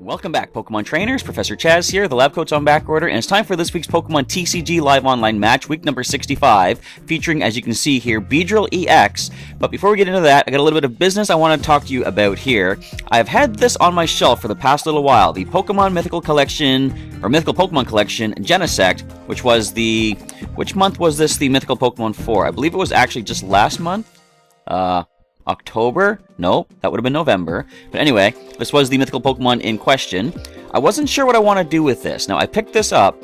Welcome back, Pokemon trainers. Professor Chaz here. The lab coat's on back order, and it's time for this week's Pokemon TCG Live Online match, week number 65, featuring, as you can see here, Beedrill-EX. But before we get into that, I got a little bit of business I want to talk to you about here. I've had this on my shelf for the past little while, the Pokemon Mythical Collection, or Mythical Pokemon Collection, Genesect, which was the... Which month was this the Mythical Pokemon for? I believe it was actually just last month. October? No, that would have been November. But anyway, this was the mythical Pokemon in question. I wasn't sure what I want to do with this. Now, I picked this up,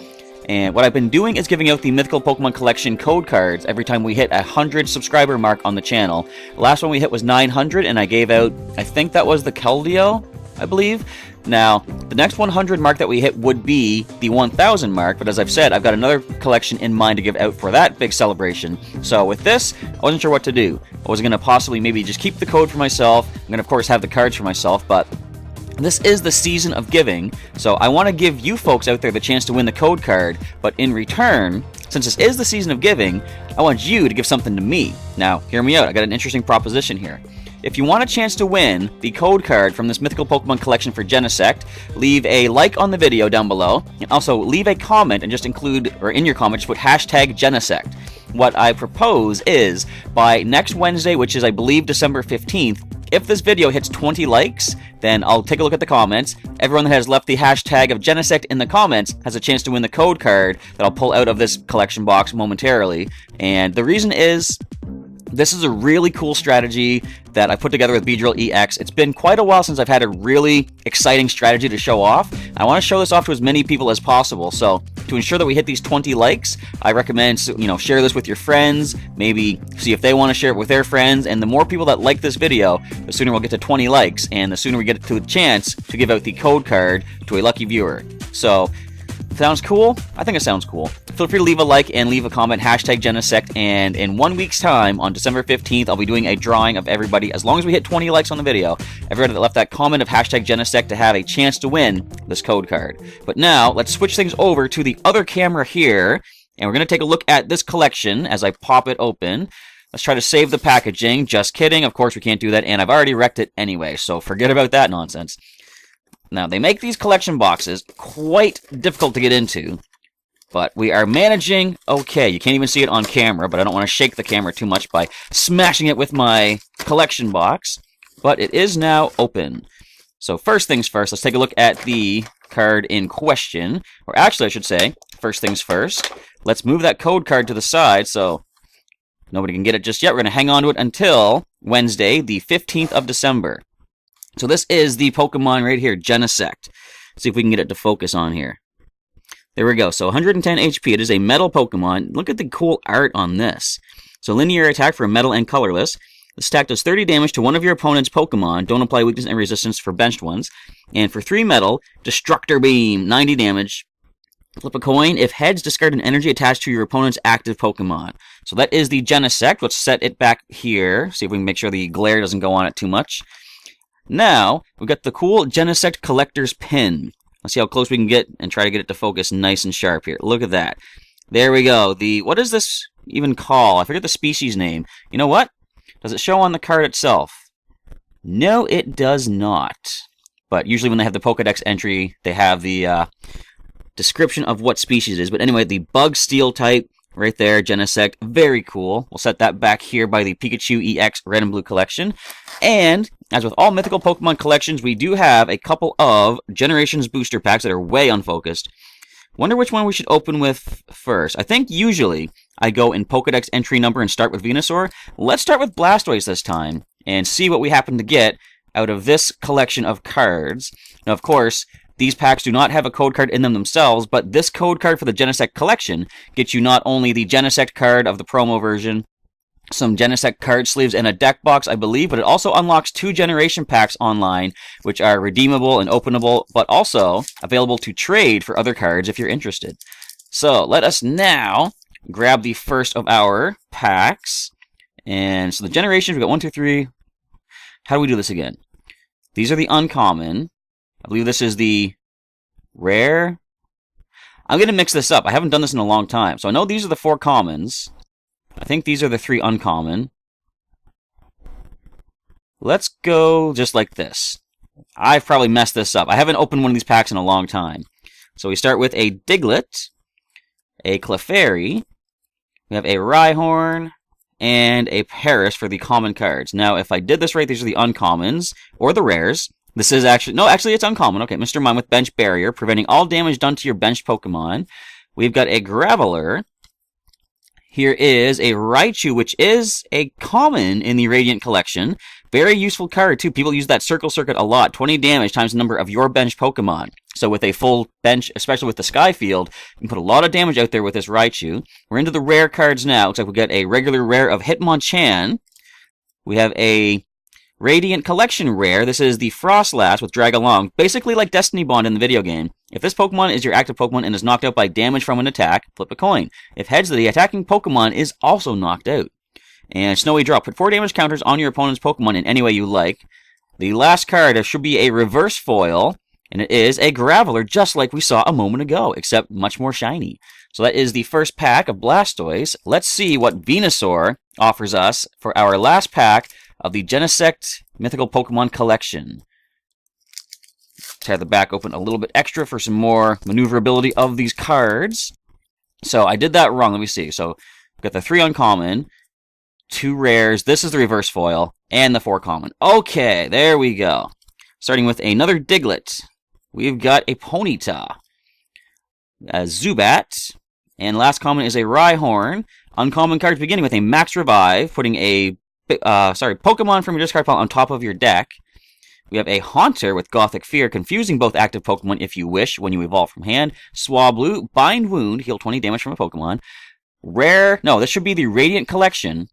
and what I've been doing is giving out the mythical Pokemon collection code cards every time we hit a 100 subscriber mark on the channel. The last one we hit was 900, and I gave out, I think that was the Keldeo, I believe. Now, the next 100 mark that we hit would be the 1000 mark, but as I've said, I've got another collection in mind to give out for that big celebration. So with this, I wasn't sure what to do. I was going to possibly maybe just keep the code for myself. I'm going to, of course, have the cards for myself, but this is the season of giving, so I want to give you folks out there the chance to win the code card, but in return, since this is the season of giving, I want you to give something to me. Now, hear me out. I got an interesting proposition here. If you want a chance to win the code card from this mythical Pokemon collection for Genesect, leave a like on the video down below, and also leave a comment and just include, or in your comment, just put hashtag Genesect. What I propose is, by next Wednesday, which is I believe December 15th, if this video hits 20 likes, then I'll take a look at the comments. Everyone that has left the hashtag of Genesect in the comments has a chance to win the code card that I'll pull out of this collection box momentarily. And the reason is, this is a really cool strategy that I put together with Beedrill-EX. It's been quite a while since I've had a really exciting strategy to show off. I want to show this off to as many people as possible. So to ensure that we hit these 20 likes, I recommend, share this with your friends, maybe see if they want to share it with their friends. And the more people that like this video, the sooner we'll get to 20 likes, and the sooner we get to a chance to give out the code card to a lucky viewer. So, sounds cool? I think it sounds cool. Feel free to leave a like and leave a comment, hashtag Genesect, and in 1 week's time, on December 15th, I'll be doing a drawing of everybody, as long as we hit 20 likes on the video, everybody that left that comment of hashtag Genesect to have a chance to win this code card. But now, let's switch things over to the other camera here, and we're going to take a look at this collection as I pop it open. Let's try to save the packaging. Just kidding, of course we can't do that, and I've already wrecked it anyway, so forget about that nonsense. Now, they make these collection boxes quite difficult to get into, but we are managing okay. You can't even see it on camera, but I don't want to shake the camera too much by smashing it with my collection box, but it is now open. So first things first, let's take a look at the card in question, or actually I should say, first things first, let's move that code card to the side so nobody can get it just yet. We're going to hang on to it until Wednesday, the 15th of December. So this is the Pokemon right here, Genesect. See if we can get it to focus on here. There we go. So 110 HP. It is a metal Pokemon. Look at the cool art on this. So linear attack for metal and colorless. This attack does 30 damage to one of your opponent's Pokemon. Don't apply weakness and resistance for benched ones. And for 3 metal, Destructor Beam, 90 damage. Flip a coin. If heads, discard an energy attached to your opponent's active Pokemon. So that is the Genesect. Let's set it back here. See if we can make sure the glare doesn't go on it too much. Now, we've got the cool Genesect Collector's Pin. Let's see how close we can get and try to get it to focus nice and sharp here. Look at that. There we go. What does this even call? I forget the species name. You know what? Does it show on the card itself? No, it does not. But usually when they have the Pokédex entry, they have the description of what species it is. But anyway, the Bug Steel type. Right there, Genesect, very cool. We'll set that back here by the Pikachu EX Red and Blue collection. And, as with all mythical Pokemon collections, we do have a couple of Generations booster packs that are way unfocused. Wonder which one we should open with first. I think usually I go in Pokédex entry number and start with Venusaur. Let's start with Blastoise this time and see what we happen to get out of this collection of cards. Now, of course, these packs do not have a code card in them themselves, but this code card for the Genesect collection gets you not only the Genesect card of the promo version, some Genesect card sleeves, and a deck box, I believe, but it also unlocks 2 generation packs online, which are redeemable and openable, but also available to trade for other cards if you're interested. So let us now grab the first of our packs. And so the generations, we've got 1, 2, 3. How do we do this again? These are the uncommon. I believe this is the rare. I'm going to mix this up. I haven't done this in a long time. So I know these are the 4 commons. I think these are the 3 uncommon. Let's go just like this. I've probably messed this up. I haven't opened one of these packs in a long time. So we start with a Diglett, a Clefairy, we have a Rhyhorn, and a Paris for the common cards. Now, if I did this right, these are the uncommons, or the rares. This is actually, no, actually it's uncommon. Okay, Mr. Mime with Bench Barrier, preventing all damage done to your benched Pokemon. We've got a Graveler. Here is a Raichu, which is a common in the Radiant Collection. Very useful card, too. People use that Circle Circuit a lot. 20 damage times the number of your benched Pokemon. So with a full bench, especially with the Sky Field, you can put a lot of damage out there with this Raichu. We're into the rare cards now. Looks like we got a regular rare of Hitmonchan. We have a Radiant Collection rare. This is the Frostlass with Dragalong. Basically like Destiny Bond in the video game. If this Pokemon is your active Pokemon and is knocked out by damage from an attack, flip a coin. If heads, the attacking Pokemon is also knocked out. And Snowy Drop. Put 4 damage counters on your opponent's Pokemon in any way you like. The last card should be a reverse foil. And it is a Graveler, just like we saw a moment ago, except much more shiny. So that is the first pack of Blastoise. Let's see what Venusaur offers us for our last pack of the Genesect Mythical Pokemon Collection. Tear the back open a little bit extra for some more maneuverability of these cards. So I did that wrong. Let me see. So we've got the 3 uncommon, 2 rares. This is the reverse foil, and the 4 common. Okay, there we go. Starting with another Diglett. We've got a Ponyta, a Zubat, and last common is a Rhyhorn. Uncommon cards beginning with a Max Revive, putting a Pokemon from your discard pile on top of your deck. We have a Haunter with Gothic Fear, confusing both active Pokemon if you wish when you evolve from hand. Swablu, Bind Wound, heal 20 damage from a Pokemon. Rare, no, this should be the Radiant Collection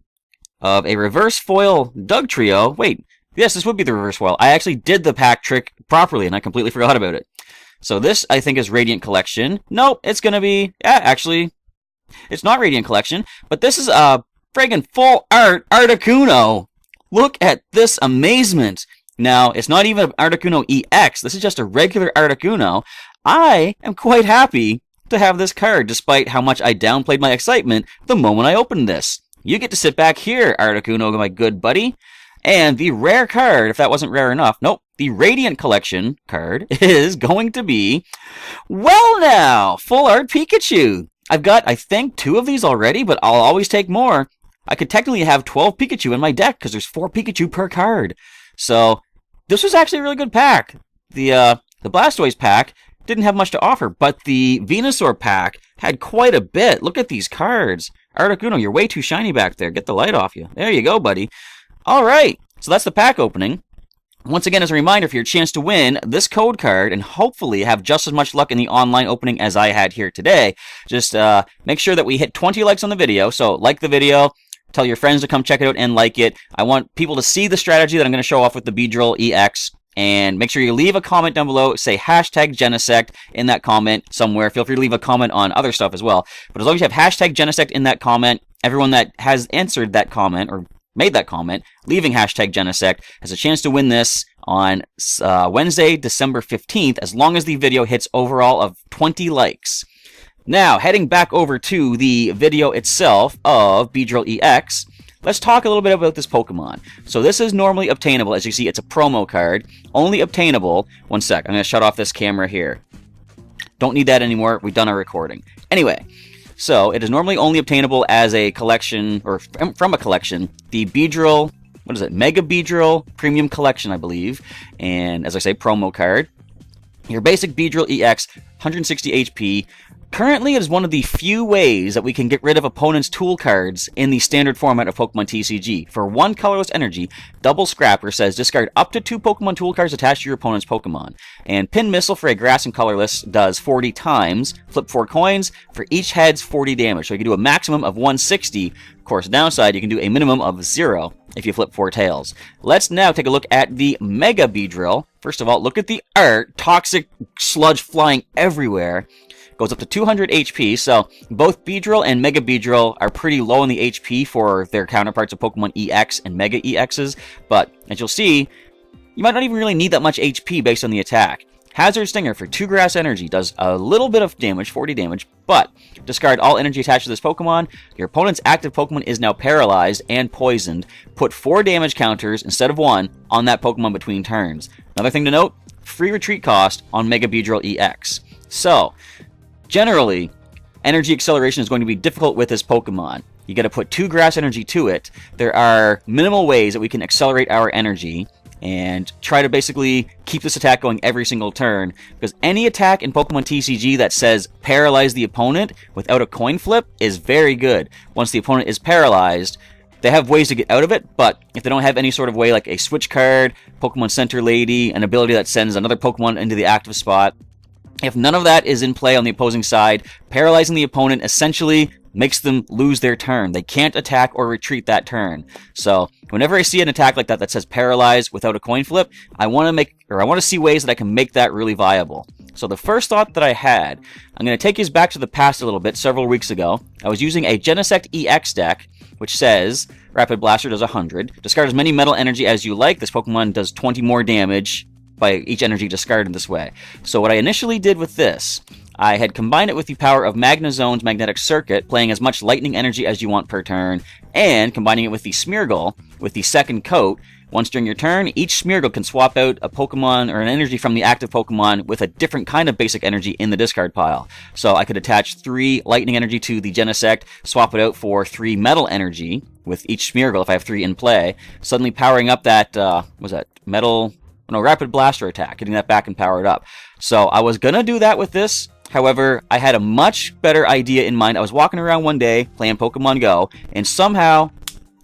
of a reverse foil Dugtrio. Wait, yes, this would be the reverse foil. I actually did the pack trick properly, and I completely forgot about it. So this, I think, is Radiant Collection. Nope, it's going to be... Yeah, actually, it's not Radiant Collection, but this is a friggin' full art Articuno. Look at this amazement. Now, it's not even an Articuno EX. This is just a regular Articuno. I am quite happy to have this card, despite how much I downplayed my excitement the moment I opened this. You get to sit back here, Articuno, my good buddy. And the rare card, if that wasn't rare enough, nope, the Radiant Collection card is going to be, well now, Full Art Pikachu. I've got, I think, 2 of these already, but I'll always take more. I could technically have 12 Pikachu in my deck, because there's 4 Pikachu per card. So, this was actually a really good pack. The Blastoise pack didn't have much to offer, but the Venusaur pack had quite a bit. Look at these cards. Articuno, you're way too shiny back there. Get the light off you. There you go, buddy. All right, so that's the pack opening. Once again, as a reminder, for your chance to win this code card and hopefully have just as much luck in the online opening as I had here today, just make sure that we hit 20 likes on the video. So like the video, tell your friends to come check it out and like it. I want people to see the strategy that I'm going to show off with the Beedrill-EX. And make sure you leave a comment down below. Say hashtag Genesect in that comment somewhere. Feel free to leave a comment on other stuff as well. But as long as you have hashtag Genesect in that comment, everyone that has answered that comment or made that comment, leaving hashtag Genesect, has a chance to win this on Wednesday, December 15th, as long as the video hits overall of 20 likes. Now, heading back over to the video itself of Beedrill-EX, let's talk a little bit about this Pokemon. So this is normally obtainable. As you see, it's a promo card. Only obtainable. One sec, I'm going to shut off this camera here. Don't need that anymore. We've done our recording. Anyway, so it is normally only obtainable as a collection, or from a collection, the Beedrill, what is it, Mega Beedrill Premium Collection, I believe. And as I say, promo card. Your basic Beedrill-EX, 160 HP. Currently, it is one of the few ways that we can get rid of opponents' tool cards in the standard format of Pokemon TCG. For 1 colorless energy, Double Scrapper says discard up to 2 Pokemon tool cards attached to your opponent's Pokemon. And Pin Missile for a grass and colorless does 40 times, flip 4 coins, for each head's 40 damage. So you can do a maximum of 160. Of course, downside, you can do a minimum of 0 if you flip 4 tails. Let's now take a look at the Mega Beedrill. First of all, look at the art. Toxic sludge flying everywhere. Goes up to 200 HP, so both Beedrill and Mega Beedrill are pretty low in the HP for their counterparts of Pokemon EX and Mega EXs, but as you'll see, you might not even really need that much HP based on the attack. Hazard Stinger for 2 grass energy does a little bit of damage, 40 damage, but discard all energy attached to this Pokemon. Your opponent's active Pokemon is now paralyzed and poisoned. Put 4 damage counters instead of 1 on that Pokemon between turns. Another thing to note, free retreat cost on Mega Beedrill-EX. So, generally, energy acceleration is going to be difficult with this Pokemon. You got to put 2 grass energy to it. There are minimal ways that we can accelerate our energy and try to basically keep this attack going every single turn, because any attack in Pokemon TCG that says paralyze the opponent without a coin flip is very good. Once the opponent is paralyzed, they have ways to get out of it, but if they don't have any sort of way like a switch card, Pokemon Center Lady, an ability that sends another Pokemon into the active spot, if none of that is in play on the opposing side, paralyzing the opponent essentially makes them lose their turn. They can't attack or retreat that turn. So whenever I see an attack like that that says paralyze without a coin flip, I want to see ways that I can make that really viable. So the first thought that I had, I'm going to take you back to the past a little bit. Several weeks ago, I was using a Genesect EX deck, which says Rapid Blaster does 100. Discard as many metal energy as you like. This Pokemon does 20 more damage by each energy discarded this way. So what I initially did with this, I had combined it with the power of Magnezone's Magnetic Circuit, playing as much lightning energy as you want per turn, and combining it with the Smeargle with the second coat. Once during your turn, each Smeargle can swap out a Pokemon or an energy from the active Pokemon with a different kind of basic energy in the discard pile. So I could attach 3 lightning energy to the Genesect, swap it out for 3 metal energy with each Smeargle if I have 3 in play, suddenly powering up that, Rapid Blaster attack, getting that back and powered up. So I was going to do that with this. However, I had a much better idea in mind. I was walking around one day playing Pokemon Go, and somehow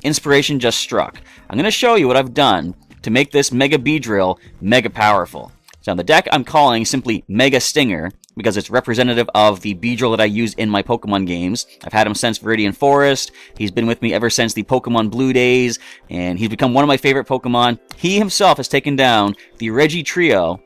inspiration just struck. I'm going to show you what I've done to make this Mega Beedrill mega powerful. So on the deck, I'm calling simply Mega Stinger because it's representative of the Beedrill that I use in my Pokemon games. I've had him since Viridian Forest. He's been with me ever since the Pokemon Blue days, and he's become one of my favorite Pokemon. He himself has taken down the Reggie Trio.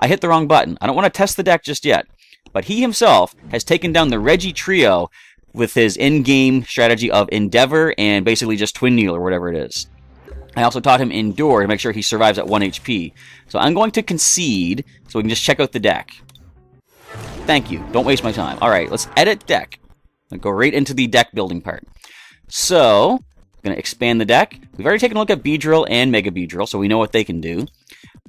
I hit the wrong button. I don't want to test the deck just yet. But he himself has taken down the Reggie Trio with his in-game strategy of Endeavor and basically just Twin Needle or whatever it is. I also taught him Endure to make sure he survives at 1 HP. So I'm going to concede so we can just check out the deck. Thank you. Don't waste my time. Alright, let's edit deck. I'll go right into the deck building part. So, I'm going to expand the deck. We've already taken a look at Beedrill and Mega Beedrill, so we know what they can do.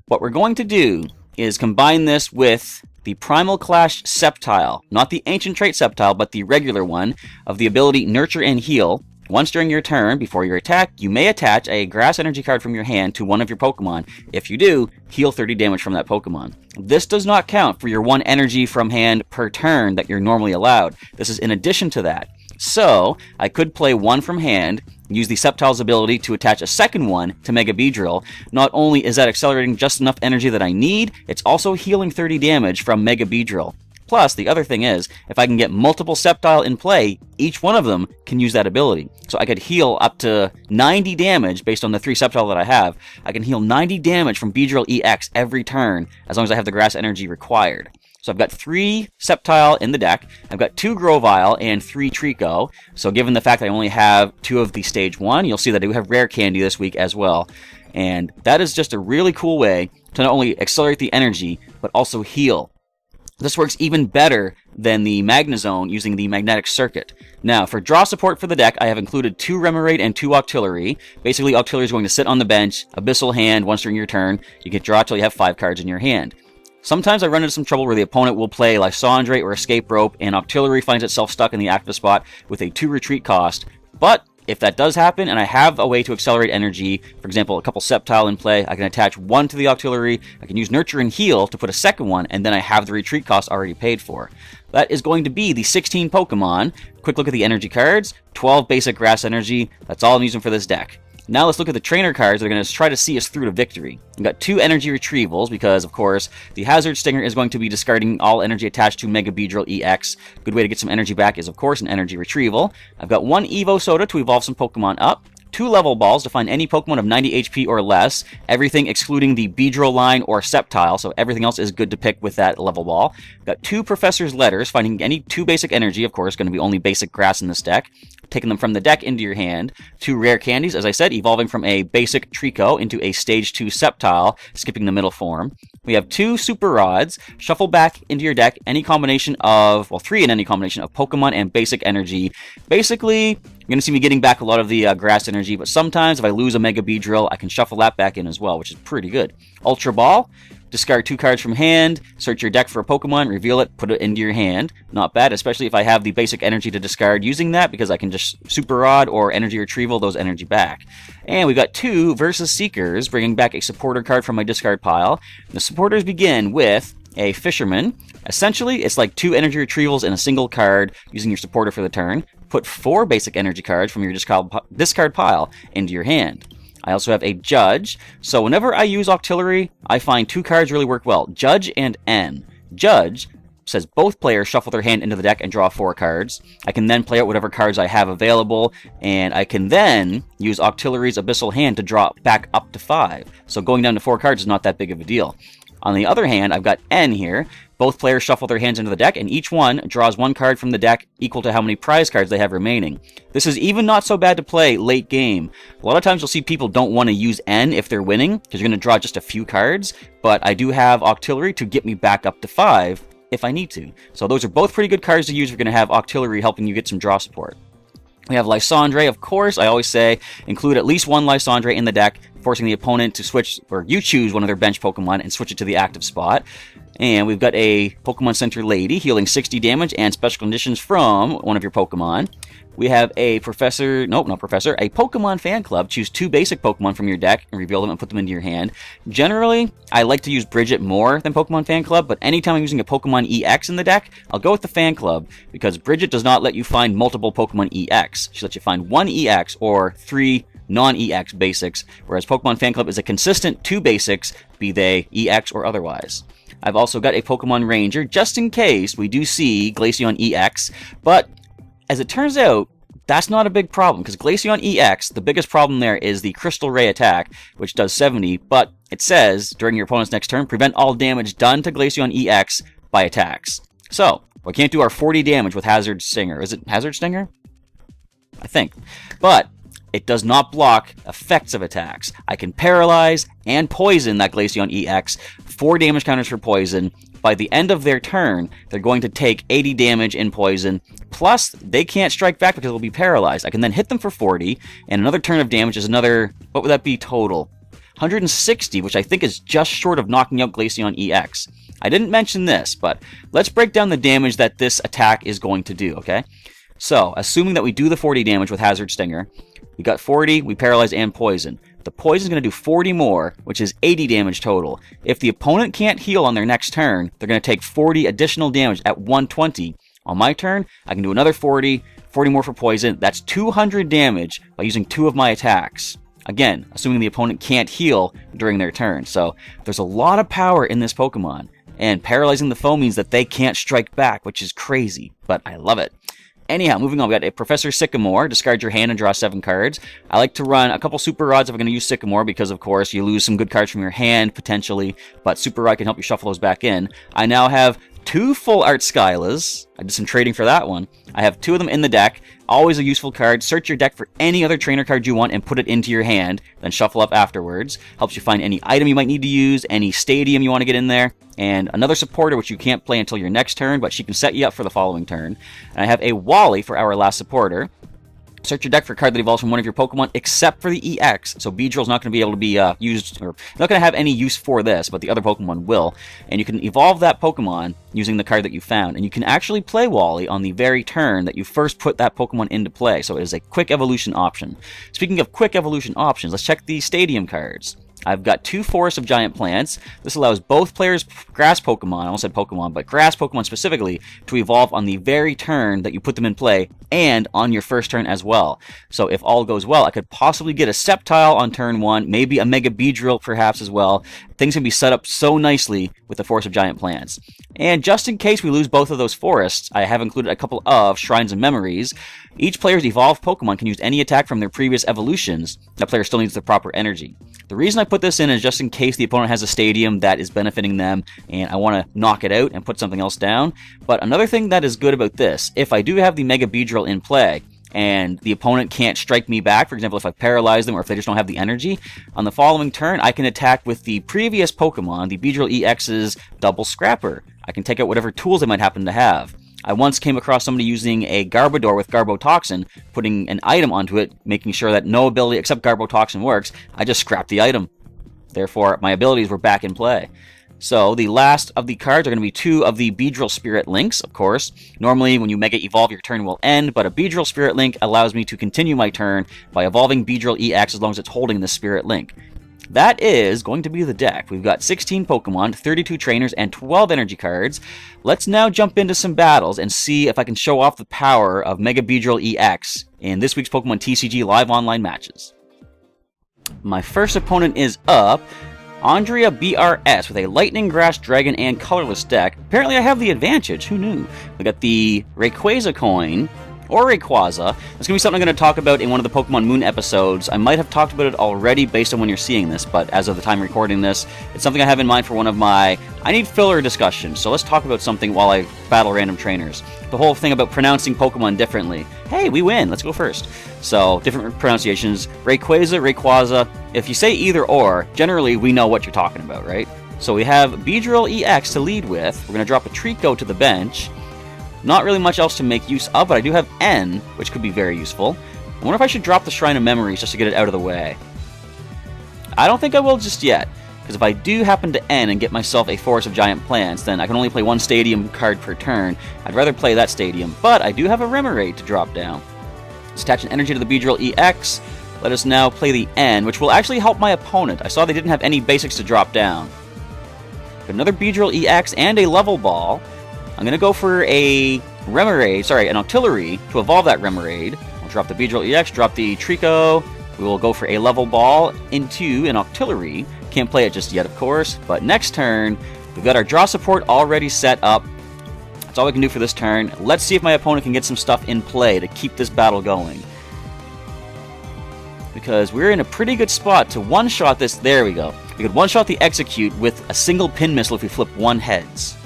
What we're going to do is combine this with the Primal Clash Sceptile. Not the ancient trait Sceptile, but the regular one of the ability Nurture and Heal. Once during your turn, before your attack, you may attach a grass energy card from your hand to one of your Pokemon. If you do, heal 30 damage from that Pokemon. This does not count for your 1 energy from hand per turn that you're normally allowed. This is in addition to that. So, I could play 1 from hand, use the Sceptile's ability to attach a second one to Mega Beedrill. Not only is that accelerating just enough energy that I need, it's also healing 30 damage from Mega Beedrill. Plus, the other thing is, if I can get multiple Sceptile in play, each one of them can use that ability. So I could heal up to 90 damage based on the 3 Sceptile that I have. I can heal 90 damage from Beedrill-EX every turn, as long as I have the grass energy required. So I've got 3 Sceptile in the deck, I've got 2 Grovyle, and 3 Trico. So given the fact that I only have 2 of the Stage 1, you'll see that I do have Rare Candy this week as well. And that is just a really cool way to not only accelerate the energy, but also heal. This works even better than the Magnezone using the Magnetic Circuit. Now, for draw support for the deck, I have included 2 Remoraid and 2 Octillery. Basically, Octillery is going to sit on the bench, Abyssal Hand once during your turn. You can draw till you have 5 cards in your hand. Sometimes I run into some trouble where the opponent will play Lysandre or Escape Rope, and Octillery finds itself stuck in the active spot with a 2 retreat cost. But if that does happen, and I have a way to accelerate energy, for example, a couple Sceptile in play, I can attach 1 to the Octillery, I can use Nurture and Heal to put a second one, and then I have the retreat cost already paid for. That is going to be the 16 Pokemon. Quick look at the energy cards, 12 basic grass energy, that's all I'm using for this deck. Now let's look at the trainer cards that are going to try to see us through to victory. We've got 2 energy retrievals because, of course, the Hazard Stinger is going to be discarding all energy attached to Mega Beedrill-EX. Good way to get some energy back is, of course, an energy retrieval. I've got 1 Evo Soda to evolve some Pokemon up. 2 level balls to find any Pokemon of 90 HP or less. Everything excluding the Beedrill line or Sceptile, so everything else is good to pick with that level ball. Got 2 Professor's Letters, finding any 2 basic energy, of course, going to be only basic grass in this deck. Taking them from the deck into your hand. 2 Rare Candies, as I said, evolving from a basic Trico into a Stage 2 Sceptile, skipping the middle form. we have 2 Super Rods. Shuffle back into your deck any combination of, well, 3 in any combination of Pokemon and basic energy. Basically, you're going to see me getting back a lot of the grass energy, but sometimes if I lose a Mega Beedrill, I can shuffle that back in as well, which is pretty good. Ultra Ball. Discard 2 cards from hand, search your deck for a Pokemon, reveal it, put it into your hand. Not bad, especially if I have the basic energy to discard using that, because I can just Super Rod or Energy Retrieval those energy back. And we've got 2 Versus Seekers, bringing back a supporter card from my discard pile. The supporters begin with a Fisherman. Essentially, it's like 2 energy retrievals in a single card using your supporter for the turn. Put 4 basic energy cards from your discard pile into your hand. I also have a Judge, so whenever I use Octillery, I find 2 cards really work well, Judge and N. Judge says both players shuffle their hand into the deck and draw 4 cards. I can then play out whatever cards I have available, and I can then use Octillery's Abyssal Hand to draw back up to 5. So going down to 4 cards is not that big of a deal. On the other hand, I've got N here. Both players shuffle their hands into the deck, and each one draws 1 card from the deck equal to how many prize cards they have remaining. This is even not so bad to play late game. A lot of times you'll see people don't want to use N if they're winning, because you're going to draw just a few cards, but I do have Octillery to get me back up to 5 if I need to. So those are both pretty good cards to use if you're going to have Octillery helping you get some draw support. We have Lysandre, of course. I always say include at least 1 Lysandre in the deck, forcing the opponent to switch, or you choose one of their bench Pokemon and switch it to the active spot. And we've got a Pokemon Center Lady healing 60 damage and special conditions from one of your Pokemon. We have a a Pokemon Fan Club. Choose 2 basic Pokemon from your deck and reveal them and put them into your hand. Generally, I like to use Bridget more than Pokemon Fan Club, but anytime I'm using a Pokemon-EX in the deck, I'll go with the Fan Club, because Bridget does not let you find multiple Pokemon-EX. She lets you find 1 EX or 3 non-EX basics, whereas Pokemon Fan Club is a consistent 2 basics, be they EX or otherwise. I've also got a Pokemon Ranger, just in case we do see Glaceon-EX, but as it turns out, that's not a big problem, because Glaceon-EX, the biggest problem there is the Crystal Ray attack, which does 70, but it says, during your opponent's next turn, prevent all damage done to Glaceon-EX by attacks. So, we can't do our 40 damage with Hazard Stinger. Is it Hazard Stinger? I think. But it does not block effects of attacks. I can paralyze and poison that Glaceon-EX, 4 damage counters for poison. By the end of their turn, they're going to take 80 damage in poison, plus they can't strike back because they'll be paralyzed. I can then hit them for 40, and another turn of damage is another, what would that be total? 160, which I think is just short of knocking out Glaceon-EX. I didn't mention this, but let's break down the damage that this attack is going to do, okay? So, assuming that we do the 40 damage with Hazard Stinger, we got 40, we paralyze and poison. The poison is going to do 40 more, which is 80 damage total. If the opponent can't heal on their next turn, they're going to take 40 additional damage at 120. On my turn, I can do another 40, 40 more for poison. That's 200 damage by using 2 of my attacks. Again, assuming the opponent can't heal during their turn. So there's a lot of power in this Pokemon, and paralyzing the foe means that they can't strike back, which is crazy, but I love it. Anyhow, moving on, we got a Professor Sycamore. Discard your hand and draw 7 cards. I like to run a couple Super Rods if I'm going to use Sycamore, because, of course, you lose some good cards from your hand, potentially, but Super Rod can help you shuffle those back in. I now have 2 Full Art Skylas. I did some trading for that one. I have 2 of them in the deck. Always a useful card. Search your deck for any other trainer card you want and put it into your hand, then shuffle up afterwards. Helps you find any item you might need to use, any stadium you want to get in there, and another supporter which you can't play until your next turn, but she can set you up for the following turn. And I have a Wally for our last supporter. Search your deck for a card that evolves from one of your Pokemon, except for the EX. So Beedrill's not going to be able to be used, or not going to have any use for this, but the other Pokemon will. And you can evolve that Pokemon using the card that you found. And you can actually play Wally on the very turn that you first put that Pokemon into play. So it is a quick evolution option. Speaking of quick evolution options, let's check the Stadium cards. I've got 2 Forests of Giant Plants. This allows both players' grass Pokemon, I almost said Pokemon, but grass Pokemon specifically, to evolve on the very turn that you put them in play, and on your first turn as well. So if all goes well, I could possibly get a Sceptile on turn 1, maybe a Mega Beedrill perhaps as well. Things can be set up so nicely with the Forest of Giant Plants. And just in case we lose both of those forests, I have included a couple of Shrines of Memories. Each player's evolved Pokemon can use any attack from their previous evolutions. That player still needs the proper energy. The reason I put this in is just in case the opponent has a stadium that is benefiting them and I want to knock it out and put something else down. But another thing that is good about this, if I do have the Mega Beedrill in play and the opponent can't strike me back, for example, if I paralyze them or if they just don't have the energy, on the following turn, I can attack with the previous Pokemon, the Beedrill-EX's Double Scrapper. I can take out whatever tools they might happen to have. I once came across somebody using a Garbodor with Garbotoxin, putting an item onto it, making sure that no ability except Garbotoxin works. I just scrapped the item. Therefore, my abilities were back in play. So, the last of the cards are going to be 2 of the Beedrill Spirit Links, of course. Normally, when you Mega Evolve, your turn will end, but a Beedrill Spirit Link allows me to continue my turn by evolving Beedrill-EX as long as it's holding the Spirit Link. That is going to be the deck. We've got 16 Pokemon, 32 trainers, and 12 energy cards. Let's now jump into some battles and see if I can show off the power of Mega Beedrill-EX in this week's Pokemon TCG Live Online matches. My first opponent is up, Andreea BRS with a Lightning, Grass, Dragon, and Colorless deck. Apparently I have the advantage, who knew? We got the Rayquaza coin, or Rayquaza. It's going to be something I'm going to talk about in one of the Pokemon Moon episodes. I might have talked about it already based on when you're seeing this, but as of the time recording this, it's something I have in mind for one of my I need filler discussions. So let's talk about something while I battle random trainers. The whole thing about pronouncing Pokemon differently. Hey, we win. Let's go first. So, different pronunciations. Rayquaza, Rayquaza. If you say either or, generally we know what you're talking about, right? So we have Beedrill-EX to lead with. We're going to drop a Trico to the bench. Not really much else to make use of, but I do have N, which could be very useful. I wonder if I should drop the Shrine of Memories just to get it out of the way. I don't think I will just yet, because if I do happen to N and get myself a Forest of Giant Plants, then I can only play 1 Stadium card per turn. I'd rather play that Stadium, but I do have a Remoraid to drop down. Let's attach an energy to the Beedrill-EX. Let us now play the N, which will actually help my opponent. I saw they didn't have any basics to drop down. But another Beedrill-EX and a Level Ball. I'm going to go for a Remoraid, sorry, an Octillery to evolve that Remoraid. We'll drop the Beedrill-EX, drop the Trico. We will go for a Level Ball into an Octillery. Can't play it just yet, of course, but next turn, we've got our draw support already set up. That's all we can do for this turn. Let's see if my opponent can get some stuff in play to keep this battle going. Because we're in a pretty good spot to one-shot this. There we go. We could one-shot the Execute with a single Pin Missile if we flip 1 heads.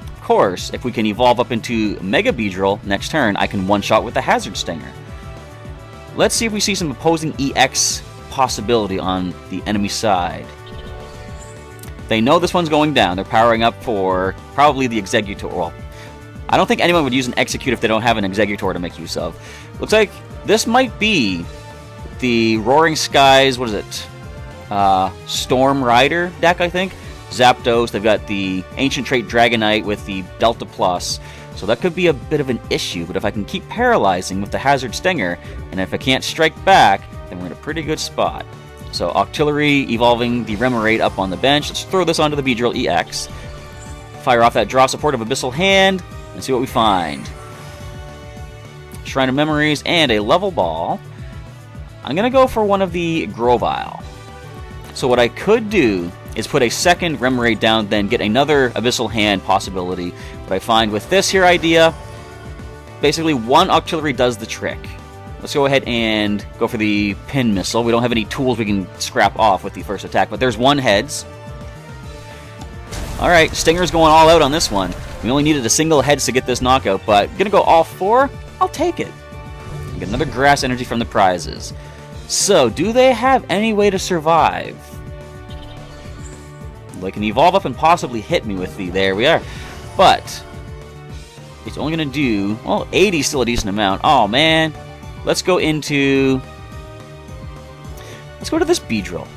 Of course, if we can evolve up into Mega Beedrill next turn, I can one-shot with the Hazard Stinger. Let's see if we see some opposing EX possibility on the enemy side. They know this one's going down. They're powering up for probably the Exeggutor. Well, I don't think anyone would use an Execute if they don't have an Exeggutor to make use of. Looks like this might be the Roaring Skies, what is it? Storm Rider deck, I think. Zapdos, they've got the Ancient Trait Dragonite with the Delta Plus. So that could be a bit of an issue, but if I can keep paralyzing with the Hazard Stinger, and if I can't strike back, then we're in a pretty good spot. So Octillery evolving the Remoraid up on the bench. Let's throw this onto the Beedrill-EX. Fire off that draw support of Abyssal Hand, and see what we find. Shrine of Memories and a Level Ball. I'm going to go for one of the Grovyle. So what I could do is put a second Remoraid down, then get another Abyssal Hand possibility. But I find with this here idea, basically 1 Octillery does the trick. Let's go ahead and go for the Pin Missile. We don't have any tools we can scrap off with the first attack, but there's 1 heads. Alright, Stinger's going all out on this one. We only needed a single heads to get this knockout, but gonna go all 4? I'll take it. Get another Grass Energy from the prizes. So, do they have any way to survive? They can evolve up and possibly hit me with the... There we are. But it's only going to do... Well, 80 is still a decent amount. Oh, man. Let's go into... Let's go to this Beedrill.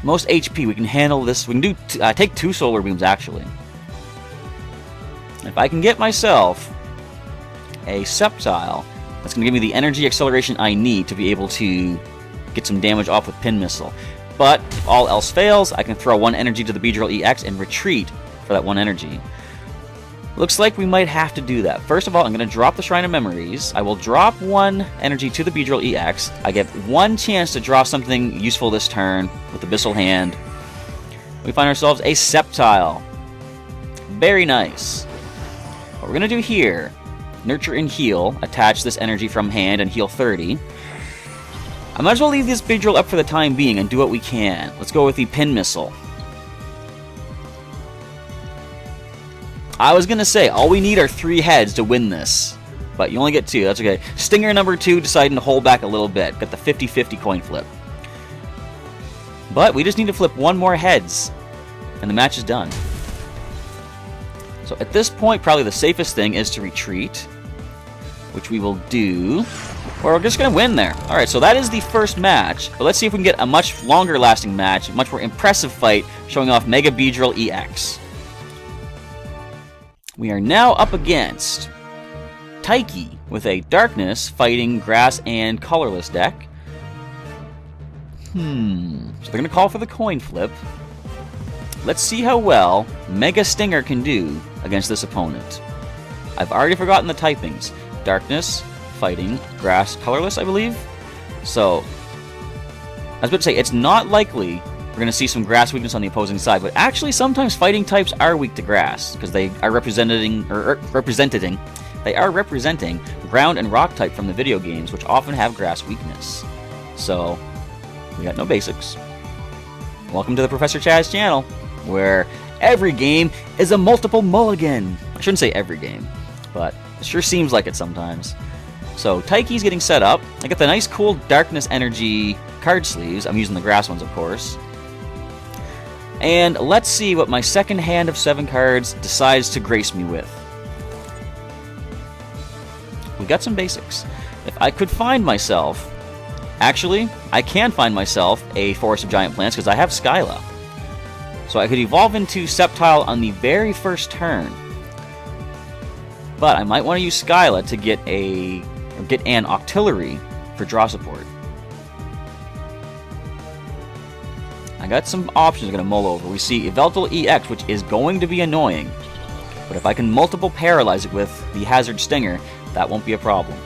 Most HP. We can handle this. We can do... take 2 Solar Beams, actually. If I can get myself a Sceptile, that's going to give me the energy acceleration I need to be able to get some damage off with Pin Missile. But if all else fails, I can throw 1 energy to the Beedrill-EX and retreat for that 1 energy. Looks like we might have to do that. First of all, I'm going to drop the Shrine of Memories. I will drop 1 energy to the Beedrill-EX. I get 1 chance to draw something useful this turn with Abyssal Hand. We find ourselves a Sceptile. Very nice. What we're going to do here, Nurture and Heal, attach this energy from hand and heal 30. I might as well leave this Beedrill up for the time being and do what we can. Let's go with the Pin Missile. I was going to say, all we need are 3 heads to win this. but you only get 2. That's okay. Stinger number 2 deciding to hold back a little bit. Got the 50-50 coin flip. But we just need to flip 1 more heads, and the match is done. So at this point, probably the safest thing is to retreat, which we will do, or we're just going to win there. Alright, so that is the first match, but let's see if we can get a much longer lasting match, a much more impressive fight, showing off Mega Beedrill-EX. We are now up against Taiki with a Darkness fighting Grass and Colorless deck. So they're going to call for the coin flip. Let's see how well Mega Stinger can do against this opponent. I've already forgotten the typings. Darkness, Fighting, Grass, Colorless, I believe. So, I was about to say, it's not likely we're going to see some Grass weakness on the opposing side, but actually sometimes Fighting types are weak to Grass, because they are representing Ground and Rock type from the video games, which often have Grass weakness. So, we got no basics. Welcome to the Professor Chaz channel, where every game is a multiple mulligan. I shouldn't say every game, but it sure seems like it sometimes. So Taiki's getting set up. I got the nice cool Darkness Energy card sleeves. I'm using the Grass ones, of course. And let's see what my second hand of 7 cards decides to grace me with. We got some basics. If I could find myself... Actually, I can find myself a Forest of Giant Plants because I have Skyla. So I could evolve into Sceptile on the very first turn. But I might want to use Skyla to get an Octillery for draw support. I got some options I'm going to mull over. We see Yveltal-EX, which is going to be annoying. But if I can multiple paralyze it with the Hazard Stinger, that won't be a problem.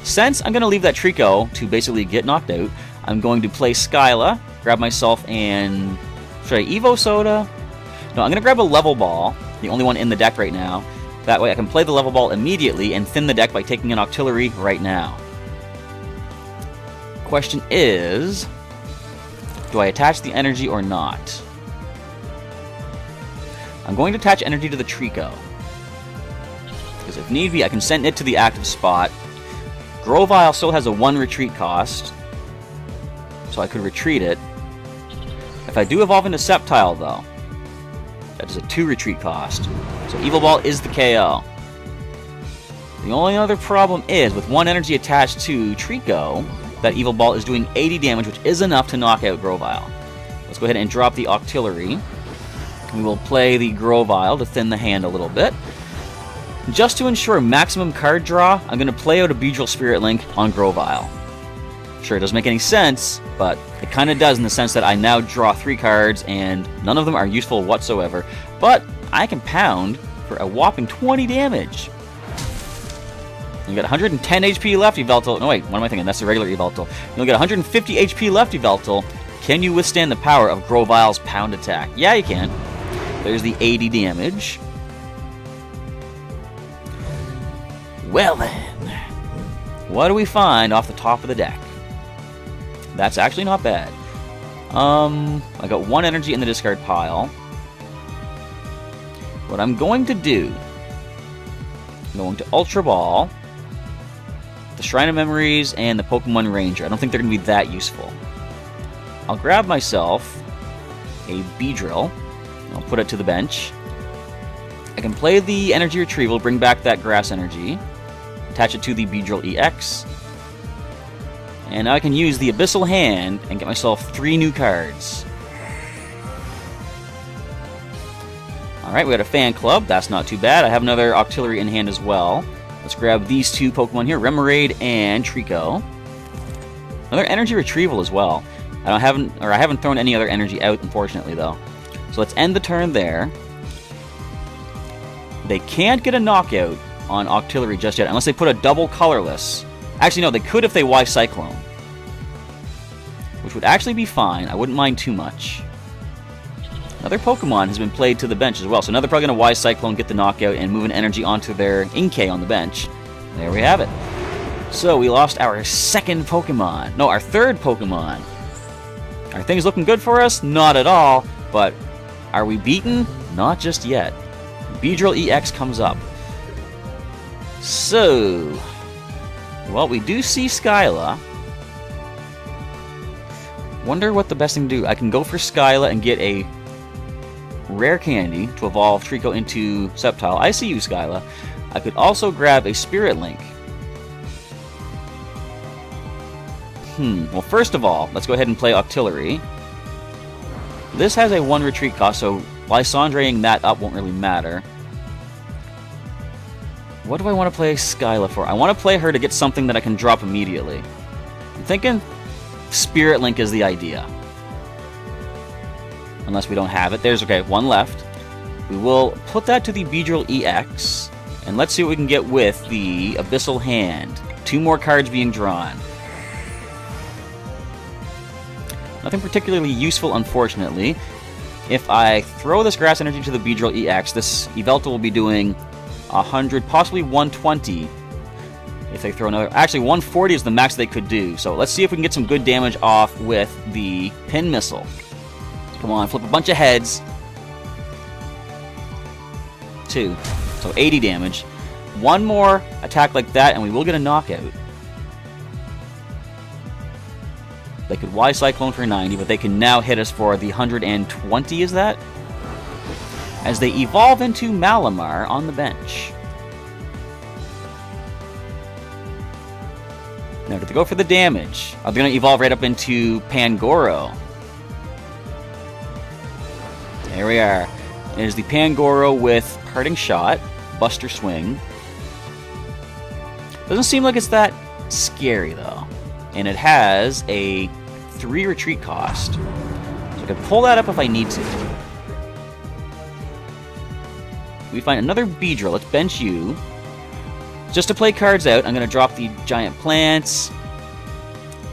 Since I'm going to leave that Trico to basically get knocked out, I'm going to play Skyla, grab myself and... Should I Evo Soda? No, I'm going to grab a Level Ball, the only one in the deck right now. That way I can play the Level Ball immediately and thin the deck by taking an Octillery right now. Question is, do I attach the energy or not? I'm going to attach energy to the Trico. Because if need be, I can send it to the active spot. Grovyle still has a 1 retreat cost, so I could retreat it. If I do evolve into Sceptile, though, that is a 2 retreat cost. So Evil Ball is the KO. The only other problem is, with 1 energy attached to Trico, that Evil Ball is doing 80 damage, which is enough to knock out Grovyle. Let's go ahead and drop the Octillery. We will play the Grovyle to thin the hand a little bit. Just to ensure maximum card draw, I'm going to play out a Beedrill Spirit Link on Grovyle. Sure, it doesn't make any sense, but it kind of does in the sense that I now draw 3 cards, and none of them are useful whatsoever. But I can pound for a whopping 20 damage. You got 110 HP left, Yveltal. No, wait, what am I thinking? That's the regular Yveltal. You'll get 150 HP left, Yveltal. Can you withstand the power of Grovyle's pound attack? Yeah, you can. There's the 80 damage. Well then, what do we find off the top of the deck? That's actually not bad. I got 1 energy in the discard pile. What I'm going to do, I'm going to Ultra Ball, the Shrine of Memories, and the Pokemon Ranger. I don't think they're going to be that useful. I'll grab myself a Beedrill. I'll put it to the bench. I can play the Energy Retrieval, bring back that Grass Energy, attach it to the Beedrill-EX, and now I can use the Abyssal Hand and get myself 3 new cards. Alright, we got a Fan Club. That's not too bad. I have another Octillery in hand as well. Let's grab these 2 Pokemon here, Remoraid and Trico. Another Energy Retrieval as well. I haven't thrown any other energy out, unfortunately, though. So let's end the turn there. They can't get a knockout on Octillery just yet, unless they put a double colorless. Actually, no, they could if they Y-Cyclone, which would actually be fine. I wouldn't mind too much. Another Pokemon has been played to the bench as well, so now they're probably going to Y-Cyclone, get the knockout, and move an energy onto their Inkay on the bench. There we have it. So we lost our second Pokemon. No, our third Pokemon. Are things looking good for us? Not at all, but are we beaten? Not just yet. Beedrill-EX comes up. So, Well, we do see Skyla. Wonder what the best thing to do. I can go for Skyla and get a rare candy to evolve Trico into Sceptile. I see you, Skyla. I could also grab a Spirit Link. Well, first of all, let's go ahead and play Octillery. This has a 1 retreat cost, so Lysandreing that up won't really matter. What do I want to play Skyla for? I want to play her to get something that I can drop immediately. I'm thinking Spirit Link is the idea. Unless we don't have it. There's, okay, 1 left. We will put that to the Beedrill-EX, and let's see what we can get with the Abyssal Hand. 2 more cards being drawn. Nothing particularly useful, unfortunately. If I throw this Grass Energy to the Beedrill-EX, this Yveltal will be doing 100, possibly 120. If they throw another... Actually, 140 is the max they could do. So let's see if we can get some good damage off with the Pin Missile. Come on, flip a bunch of heads. 2. So 80 damage. 1 more attack like that, and we will get a knockout. They could Y-Cyclone for 90, but they can now hit us for the 120, is that? As they evolve into Malamar on the bench. Now, to go for the damage, are they going to evolve right up into Pangoro? There we are. It is the Pangoro with Parting Shot, Buster Swing. Doesn't seem like it's that scary, though. And it has a 3 retreat cost. So I can pull that up if I need to. We find another Beedrill. Let's bench you. Just to play cards out, I'm going to drop the Giant Plants.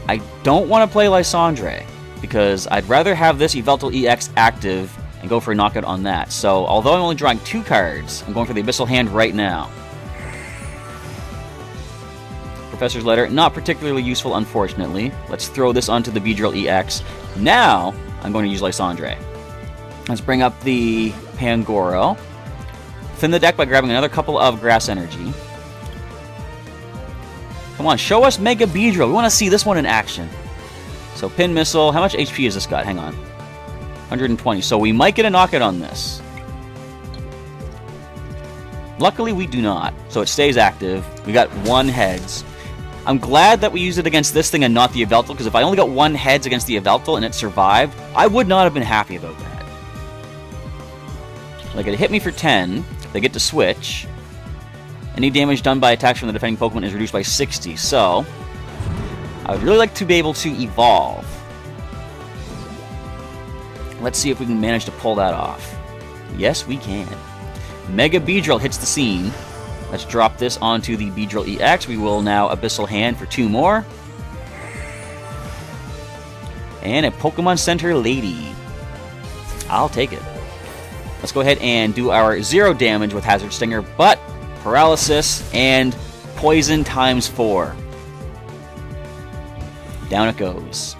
I don't want to play Lysandre, because I'd rather have this YveltalEX active and go for a knockout on that. So, although I'm only drawing 2 cards, I'm going for the Abyssal Hand right now. Professor's Letter, not particularly useful, unfortunately. Let's throw this onto the Beedrill-EX. Now, I'm going to use Lysandre. Let's bring up the Pangoro. Thin the deck by grabbing another couple of Grass Energy. Come on, show us Mega Beedrill. We want to see this one in action. So, Pin Missile. How much HP has this got? Hang on. 120. So, we might get a knockout on this. Luckily, we do not. So, it stays active. We got 1 heads. I'm glad that we used it against this thing and not the Yveltal, because if I only got 1 heads against the Yveltal and it survived, I would not have been happy about that. Like, it hit me for 10. They get to switch. Any damage done by attacks from the defending Pokemon is reduced by 60. So, I would really like to be able to evolve. Let's see if we can manage to pull that off. Yes, we can. Mega Beedrill hits the scene. Let's drop this onto the Beedrill-EX. We will now Abyssal Hand for 2 more. And a Pokemon Center Lady. I'll take it. Let's go ahead and do our 0 damage with Hazard Stinger, but Paralysis and Poison times 4. Down it goes.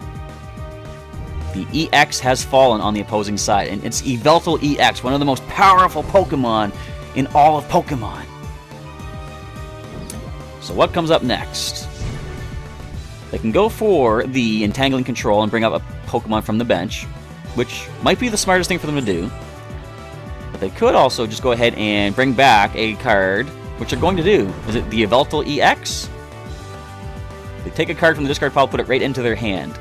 The EX has fallen on the opposing side, and it's Yveltal-EX, one of the most powerful Pokemon in all of Pokemon. So what comes up next? They can go for the Entangling Control and bring up a Pokemon from the bench, which might be the smartest thing for them to do. But they could also just go ahead and bring back a card, which they're going to do. Is it the Yveltal-EX? They take a card from the discard pile, put it right into their hand.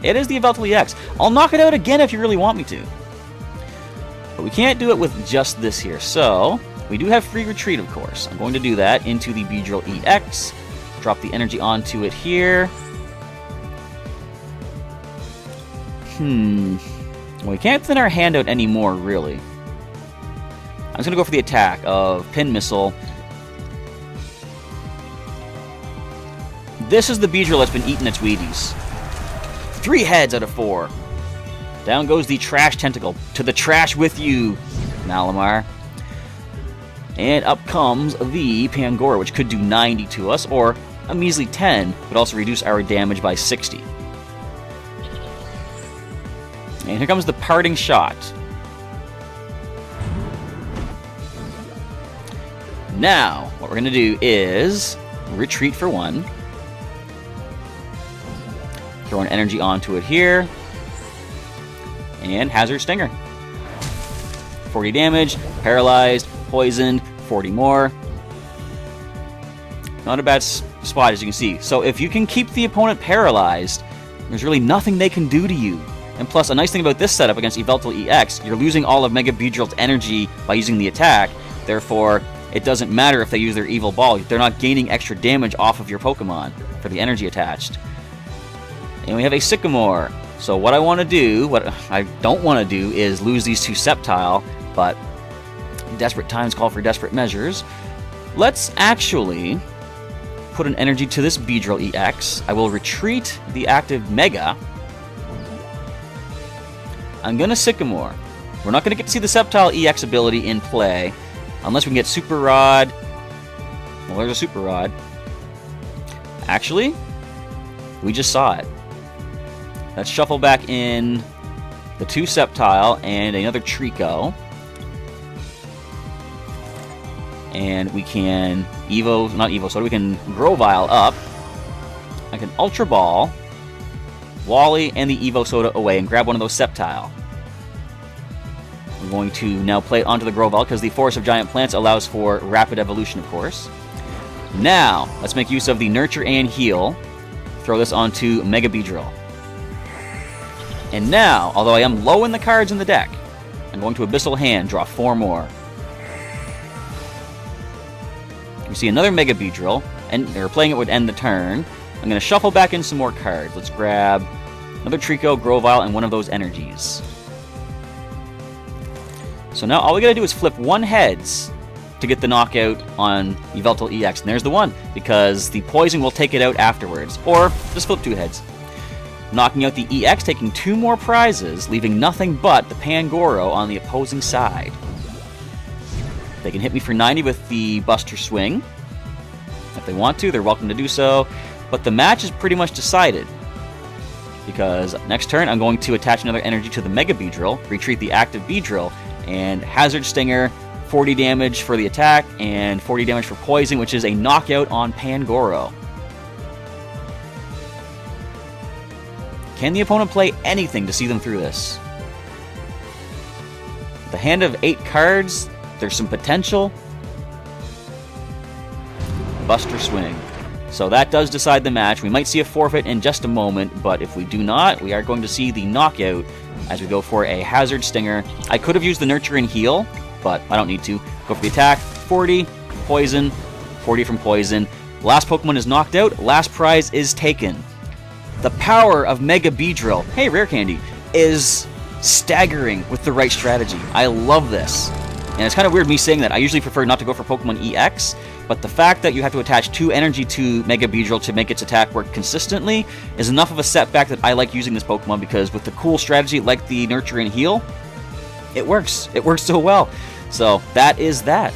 It is the Yveltal-EX. I'll knock it out again if you really want me to. But we can't do it with just this here. So, we do have free retreat, of course. I'm going to do that into the Beedrill-EX. Drop the energy onto it here. Well, we can't thin our hand out anymore, really. I'm just going to go for the attack of Pin Missile. This is the Beedrill that's been eating its Wheaties. 3 heads out of 4. Down goes the Trash Tentacle. To the trash with you, Malamar. And up comes the Pangoro, which could do 90 to us, or a measly 10, but also reduce our damage by 60. And here comes the Parting Shot. Now, what we're going to do is retreat for 1. Throw an energy onto it here. And Hazard Stinger. 40 damage, paralyzed, poisoned, 40 more. Not a bad spot, as you can see. So if you can keep the opponent paralyzed, there's really nothing they can do to you. And plus, a nice thing about this setup against Yveltal-EX, you're losing all of Mega Beedrill's energy by using the attack. Therefore, it doesn't matter if they use their Evil Ball. They're not gaining extra damage off of your Pokemon for the energy attached. And we have a Sycamore. So what I want to do, what I don't want to do, is lose these two Sceptile, but desperate times call for desperate measures. Let's actually put an energy to this Beedrill-EX. I will retreat the active Mega. I'm going to Sycamore. We're not going to get to see the Sceptile-EX ability in play unless we can get Super Rod. Well, there's a Super Rod. Actually, we just saw it. Let's shuffle back in the two Sceptile and another Trico. And we can we can Grovyle up. I can Ultra Ball, Wally, and the Evo Soda away and grab one of those Sceptile. I'm going to now play it onto the Grovyle because the Forest of Giant Plants allows for rapid evolution, of course. Now, let's make use of the Nurture and Heal. Throw this onto Mega Beedrill. And now, although I am low in the cards in the deck, I'm going to Abyssal Hand, draw 4 more. We see another Mega Beedrill, and they're playing it would end the turn. I'm going to shuffle back in some more cards. Let's grab another Trico, Grovyle, and one of those energies. So now all we got to do is flip 1 heads to get the knockout on Yveltal-EX. And there's the 1, because the poison will take it out afterwards. Or just flip 2 heads. Knocking out the EX, taking 2 more prizes, leaving nothing but the Pangoro on the opposing side. They can hit me for 90 with the Buster Swing. If they want to, they're welcome to do so. But the match is pretty much decided, because next turn I'm going to attach another energy to the Mega Beedrill, retreat the active Beedrill, and Hazard Stinger, 40 damage for the attack, and 40 damage for poison, which is a knockout on Pangoro. Can the opponent play anything to see them through this? The hand of 8 cards, there's some potential. Buster Swing. So that does decide the match. We might see a forfeit in just a moment, but if we do not, we are going to see the knockout as we go for a Hazard Stinger. I could have used the Nurture and Heal, but I don't need to. Go for the attack. 40, poison, 40 from poison. Last Pokemon is knocked out. Last prize is taken. The power of Mega Beedrill, hey, Rare Candy, is staggering with the right strategy. I love this. And it's kind of weird me saying that. I usually prefer not to go for Pokemon-EX, but the fact that you have to attach 2 energy to Mega Beedrill to make its attack work consistently is enough of a setback that I like using this Pokemon, because with the cool strategy like the Nurture and Heal, it works. It works so well. So that is that.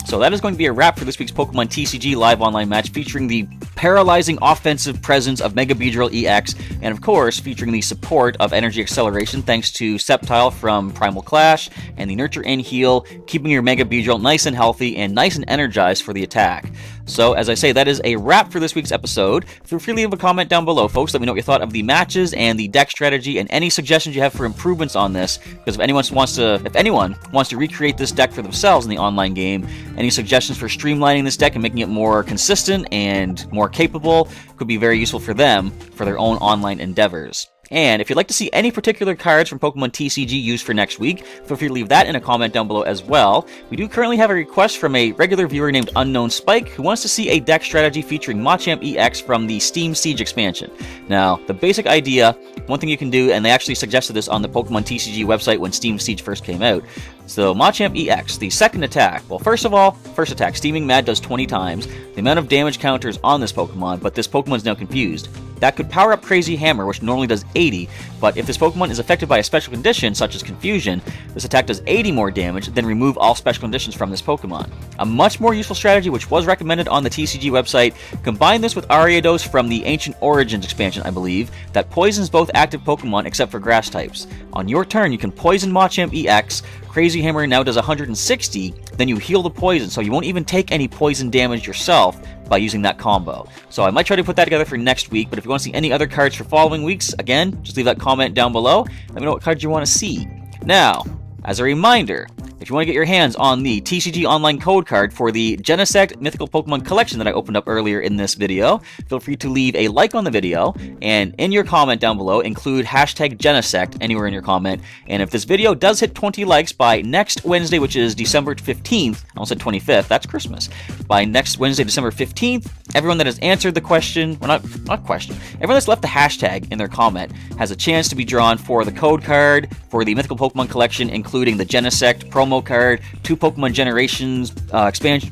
So that is going to be a wrap for this week's Pokemon TCG Live Online match, featuring the paralyzing offensive presence of Mega Beedrill-EX, and of course featuring the support of Energy Acceleration thanks to Sceptile from Primal Clash, and the Nurture and Heal, keeping your Mega Beedrill nice and healthy and nice and energized for the attack. So, as I say, that is a wrap for this week's episode. Feel free to leave a comment down below, folks. Let me know what you thought of the matches and the deck strategy, and any suggestions you have for improvements on this, because if anyone wants to recreate this deck for themselves in the online game, any suggestions for streamlining this deck and making it more consistent and more capable could be very useful for them for their own online endeavors. And if you'd like to see any particular cards from Pokemon TCG used for next week, feel free to leave that in a comment down below as well. We do currently have a request from a regular viewer named Unknown Spike, who wants to see a deck strategy featuring Machamp-EX from the Steam Siege expansion. Now, the basic idea, one thing you can do, and they actually suggested this on the Pokemon TCG website when Steam Siege first came out. So, Machamp-EX, the second attack. Well, first of all, first attack, Steaming Mad does 20 times. The amount of damage counters on this Pokemon, but this Pokemon is now confused. That could power up Crazy Hammer, which normally does 80, but if this Pokemon is affected by a special condition, such as Confusion, this attack does 80 more damage, then remove all special conditions from this Pokemon. A much more useful strategy, which was recommended on the TCG website, combine this with Ariados from the Ancient Origins expansion, I believe, that poisons both active Pokemon except for Grass types. On your turn, you can poison Machamp-EX, Crazy Hammer now does 160, then you heal the poison, so you won't even take any poison damage yourself by using that combo. So I might try to put that together for next week, but if you want to see any other cards for following weeks, again, just leave that comment down below. Let me know what cards you want to see. Now, as a reminder, if you want to get your hands on the TCG Online code card for the Genesect Mythical Pokemon Collection that I opened up earlier in this video, feel free to leave a like on the video, and in your comment down below, include hashtag Genesect anywhere in your comment. And if this video does hit 20 likes by next Wednesday, which is December 15th, I almost said 25th, that's Christmas. By next Wednesday, December 15th, everyone that has answered the question, well, not question, everyone that's left the hashtag in their comment has a chance to be drawn for the code card for the Mythical Pokemon Collection, including the Genesect promo card, 2 Pokemon Generations expansion,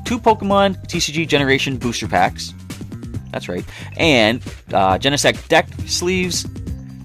2 Pokemon TCG Generation booster packs. That's right. And Genesect deck sleeves,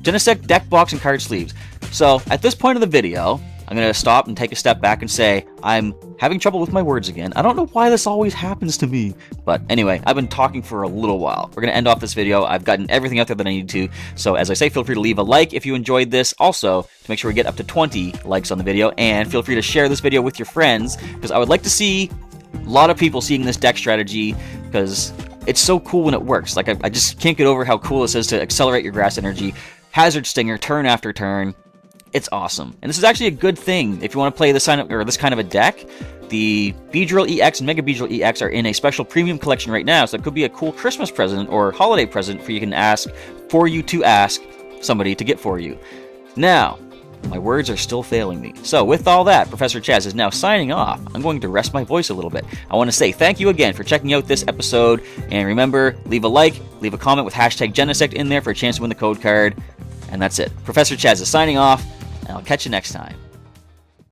Genesect deck box and card sleeves. So at this point of the video, I'm going to stop and take a step back and say I'm having trouble with my words again. I don't know why this always happens to me. But anyway, I've been talking for a little while. We're going to end off this video. I've gotten everything out there that I need to. So as I say, feel free to leave a like if you enjoyed this. Also, to make sure we get up to 20 likes on the video. And feel free to share this video with your friends, because I would like to see a lot of people seeing this deck strategy, because it's so cool when it works. Like, I just can't get over how cool this is to accelerate your grass energy. Hazard Stinger, turn after turn. It's awesome. And this is actually a good thing if you want to play this kind of a deck. The Beedrill-EX and Mega Beedrill-EX are in a special premium collection right now, so it could be a cool Christmas present or holiday present for you to ask somebody to get for you. Now, my words are still failing me. So with all that, Professor Chaz is now signing off. I'm going to rest my voice a little bit. I want to say thank you again for checking out this episode, and remember, leave a like, leave a comment with hashtag Genesect in there for a chance to win the code card, and that's it. Professor Chaz is signing off, and I'll catch you next time.